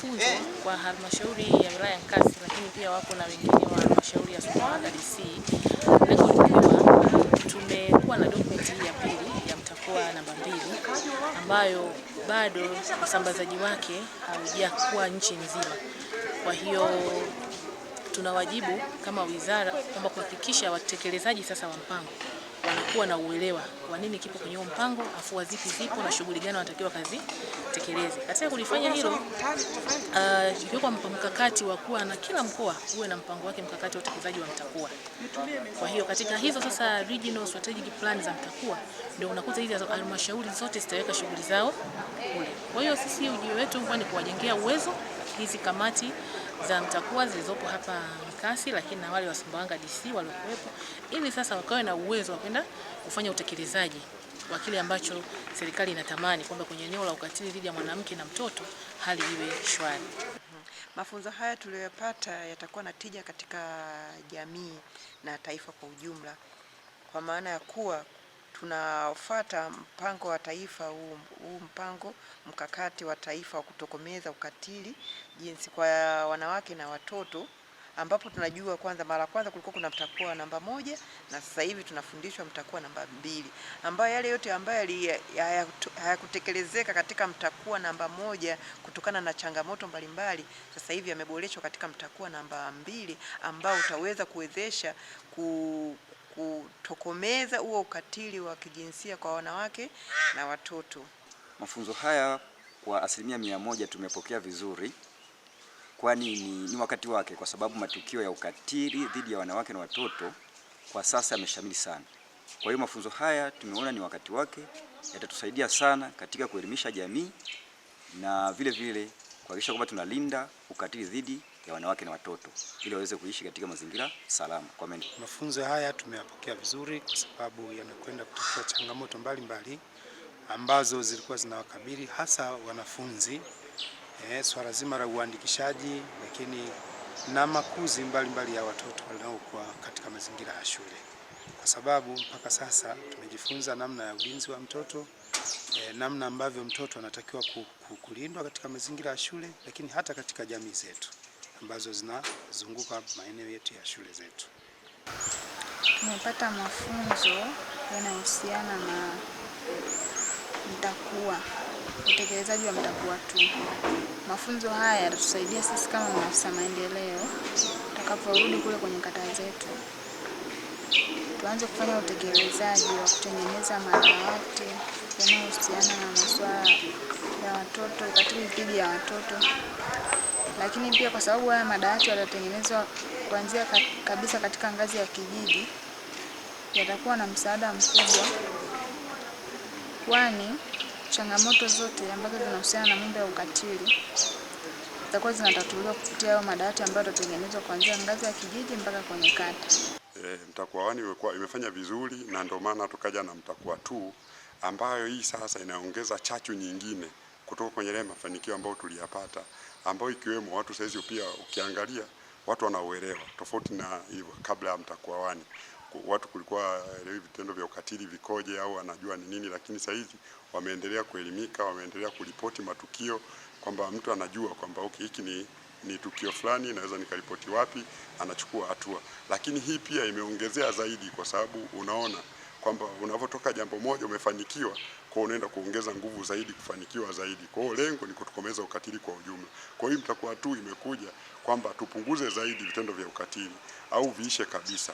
mafunzo kwa halmashauri ya wilaya ya Nkasi, lakini pia wapo na wengine wa halmashauri ya Sumbawanga DC. Lengo likiwa tumekuwa na dokumenti ya pili ya mtakoa namba 2 ambayo bado usambazaji wake haujakuwa nchi nzima. Kwa hiyo tuna wajibu kama wizara kwamba kuhakikisha watekelezaji sasa wa mpango wanakuwa na uelewa wa nini kipo kwenye mpango, afua zipi zipo na shughuli gani wanatakiwa kazi tekeleze. Katika kulifanya hilo, yuko mkakati wa kuwa na kila mkoa uwe na mpango wake mkakati wa utekelezaji wa mtakoa. Kwa hiyo katika hizo sasa regional strategic plan za mtakoa ndio unakuta hizi halmashauri zote zitaweka shughuli zao kule. Kwa hiyo sisi ujio wetu ni kuwajengea uwezo hizi kamati za mtakoa zilizopo hapa Nkasi, lakini na wale wa Sumbawanga DC waliokuwepo, ili sasa wakawe na uwezo wa kwenda kufanya utekelezaji wa kile ambacho serikali inatamani kwamba kwenye eneo la ukatili dhidi ya mwanamke na mtoto hali iwe shwari. Mafunzo haya tuliyopata yatakuwa na tija katika jamii na taifa kwa ujumla, kwa maana ya kuwa tunafuata mpango wa taifa huu mpango mkakati wa taifa wa kutokomeza ukatili jinsi kwa wanawake na watoto, ambapo tunajua kwanza mara kwanza kulikuwa kuna mtakoa namba 1 na sasa hivi tunafundishwa mtakoa namba 2, ambayo yale yote ambayo hayakutekelezeka katika mtakoa namba 1 kutokana na changamoto mbalimbali, sasa hivi yameboreshwa katika mtakoa namba 2 ambao utaweza kuwezesha kutokomeza huo ukatili wa kijinsia kwa wanawake na watoto. Mafunzo haya kwa 100% tumepokea vizuri, kwani ni wakati wake, kwa sababu matukio ya ukatili dhidi ya wanawake na watoto kwa sasa yameshamili sana. Kwa hiyo mafunzo haya tumeona ni wakati wake, yatatusaidia sana katika kuelimisha jamii na vile vile kuhakikisha kwamba tunalinda ukatili dhidi ya wanawake na watoto ili waweze kuishi katika mazingira salama. Kwa mimi mafunzo haya tumeyapokea vizuri, kwa sababu yanakwenda kutatua changamoto mbalimbali ambazo zilikuwa zinawakabili hasa wanafunzi, swala zima la uandikishaji, lakini na makuzi mbalimbali ya watoto wanaokuwa katika mazingira ya shule, kwa sababu mpaka sasa tumejifunza namna ya ulinzi wa mtoto, namna ambavyo mtoto anatakiwa kulindwa katika mazingira ya shule, lakini hata katika jamii zetu ambazo zinazunguka maeneo yetu ya shule zetu. Tumepata mafunzo yanayohusiana na mtakoa, utekelezaji wa mtakoa 2. Mafunzo haya yatatusaidia sisi kama maafisa maendeleo tutakaporudi kule kwenye kata zetu, tuanze kufanya utekelezaji wa kutengeneza madawati yanayohusiana na masuala ya watoto, ukatili dhidi ya watoto. Lakini pia kwa sababu haya madawati yatatengenezwa kuanzia kabisa katika ngazi ya kijiji, yatakuwa na msaada mkubwa, kwani changamoto zote ambazo zinahusiana na mambo ya ukatili zitakuwa zinatatuliwa kupitia hayo madawati ambayo yatatengenezwa kuanzia ngazi ya kijiji mpaka kwenye kata. Mtakoa 1 imefanya vizuri, na ndio maana tukaja na mtakoa 2 ambayo hii sasa inaongeza chachu nyingine kutoka kwenye ile mafanikio ambayo tuliyapata, ambayo ikiwemo watu saizi pia ukiangalia watu wanauelewa tofauti na hivyo kabla ya mtakoa 1. Watu kulikuwa elewi vitendo vya ukatili vikoje au anajua ni nini, lakini sasa hivi wameendelea kuelimika, wameendelea kuripoti matukio, kwamba mtu anajua kwamba hiki ni tukio fulani, naweza nikaripoti wapi, anachukua hatua. Lakini hii pia imeongezea zaidi, kwa sababu unaona kwamba unapotoka jambo moja umefanikiwa, kwa unaenda kuongeza nguvu zaidi kufanikiwa zaidi. Kwa hiyo lengo ni kutokomeza ukatili kwa ujumla. Kwa hiyo mtakoa 2 imekuja kwamba tupunguze zaidi vitendo vya ukatili au viishe kabisa.